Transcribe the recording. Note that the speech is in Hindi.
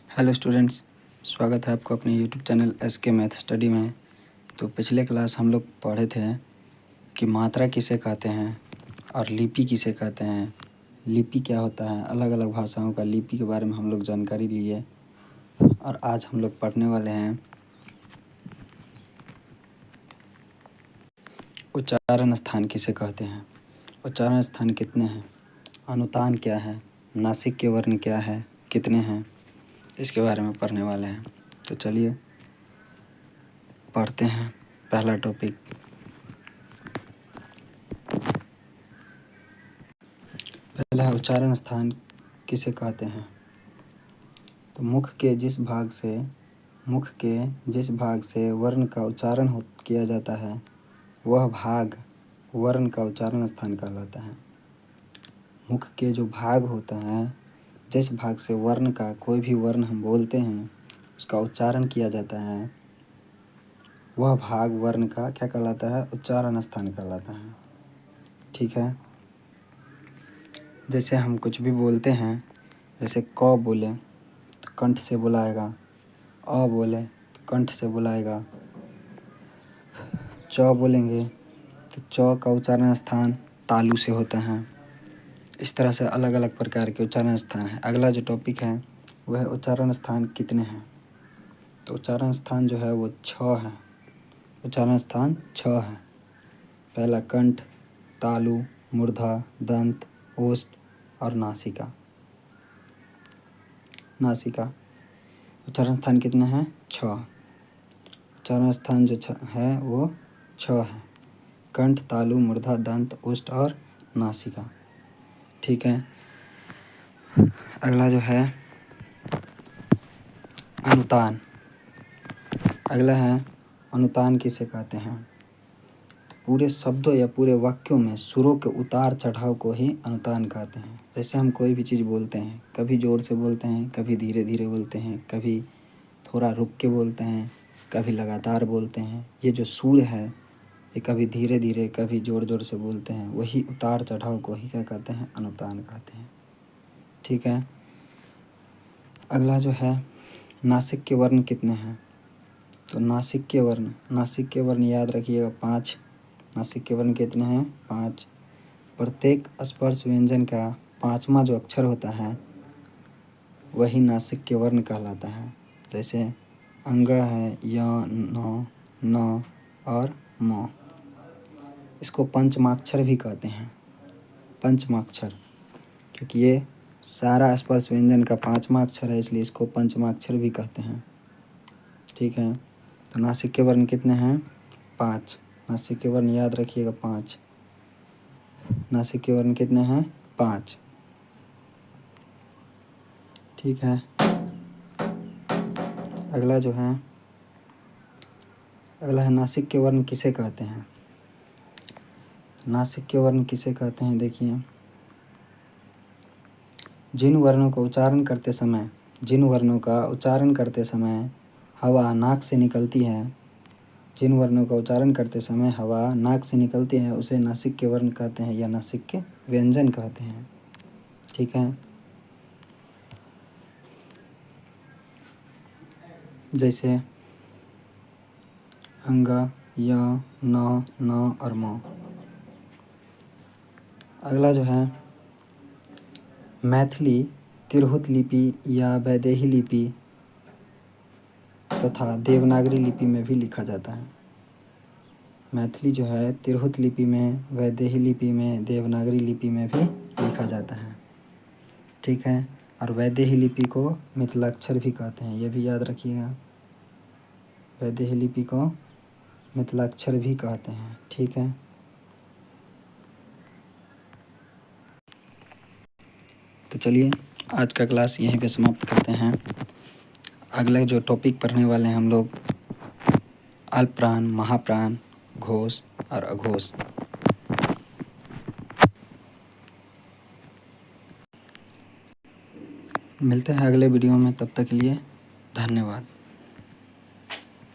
हेलो स्टूडेंट्स, स्वागत है आपको अपने YouTube channel SK math study में। तो पिछले क्लास हम लोग पढ़े थे कि मात्रा किसे कहते हैं और लिपि किसे कहते हैं, लिपि क्या होता है, अलग अलग भाषाओं का लिपि के बारे में हम लोग जानकारी लिए। और आज हम लोग पढ़ने वाले हैं उच्चारण स्थान किसे कहते हैं, उच्चारण स्थान कितने हैं, अनुतान क्या है, नासिक के वर्ण क्या है, कितने हैं, इसके बारे में पढ़ने वाले हैं। तो चलिए पढ़ते हैं पहला टॉपिक। पहला है उच्चारण स्थान किसे कहते हैं। तो मुख के जिस भाग से वर्ण का उच्चारण किया जाता है वह भाग वर्ण का उच्चारण स्थान कहलाता है। मुख के जो भाग होता है, जिस भाग से वर्ण का कोई भी वर्ण हम बोलते हैं उसका उच्चारण किया जाता है, वह भाग वर्ण का क्या कहलाता है, उच्चारण स्थान कहलाता है। ठीक है। जैसे हम कुछ भी बोलते हैं, जैसे क बोले तो कंठ से बुलाएगा, अ बोले तो कंठ से बुलाएगा, च बोलेंगे तो च का उच्चारण स्थान तालु से होता है। इस तरह से अलग अलग प्रकार के उच्चारण स्थान हैं। अगला जो टॉपिक है वह उच्चारण स्थान कितने हैं। तो उच्चारण स्थान जो है वो 6 है। उच्चारण स्थान 6 है। पहला कंठ, तालु, मूर्धा, दंत, ओष्ठ और नासिका। उच्चारण स्थान कितने हैं? 6। उच्चारण स्थान जो है वो 6 है। कंठ, तालु, मूर्धा, दंत, ओष्ठ और नासिका। ठीक है। अगला जो है अनुतान। अगला है अनुतान किसे कहते हैं। पूरे शब्दों या पूरे वाक्यों में सुरों के उतार चढ़ाव को ही अनुतान कहते हैं। जैसे हम कोई भी चीज़ बोलते हैं, कभी ज़ोर से बोलते हैं, कभी धीरे धीरे बोलते हैं, कभी थोड़ा रुक के बोलते हैं, कभी लगातार बोलते हैं। ये जो सुर है ये कभी धीरे धीरे कभी ज़ोर ज़ोर से बोलते हैं, वही उतार चढ़ाव को ही क्या कहते हैं, अनुतान कहते हैं। ठीक है। अगला जो है नासिक के वर्ण कितने हैं। तो नासिक के वर्ण याद रखिएगा 5। नासिक के वर्ण कितने हैं? 5। प्रत्येक स्पर्श व्यंजन का 5वां जो अक्षर होता है वही नासिक के वर्ण कहलाता है। जैसे अंग है य, न और म। इसको पंचमाक्षर भी कहते हैं। पंचमाक्षर, क्योंकि ये सारा स्पर्श व्यंजन का 5वां अक्षर है, इसलिए इसको पंचमाक्षर भी कहते हैं। ठीक है। तो नासिक के वर्ण कितने हैं? 5। नासिक के वर्ण याद रखिएगा 5। नासिक के वर्ण कितने हैं? 5। ठीक है। अगला है नासिक के वर्ण किसे कहते हैं। नासिक के वर्ण किसे कहते हैं, देखिए जिन वर्णों का उच्चारण करते समय हवा नाक से निकलती है, उसे नासिक के वर्ण कहते हैं या नासिक के व्यंजन कहते हैं। ठीक है। जैसे अंग, य, न और म। अगला जो है मैथिली तिरहुत लिपि या वैदेही लिपि तथा देवनागरी लिपि में भी लिखा जाता है। मैथिली जो है तिरहुत लिपि में, वैदेही लिपि में, देवनागरी लिपि में भी लिखा जाता है। ठीक है। और वैदेही लिपि को मिथिलाक्षर भी कहते हैं, ये भी याद रखिएगा। वैदेही लिपि को मिथिलाक्षर भी कहते हैं। ठीक है। तो चलिए आज का क्लास यहीं पे समाप्त करते हैं। अगला जो टॉपिक पढ़ने वाले हैं हम लोग अल्पप्राण, महाप्राण, घोष और अघोष। मिलते हैं अगले वीडियो में, तब तक के लिए धन्यवाद।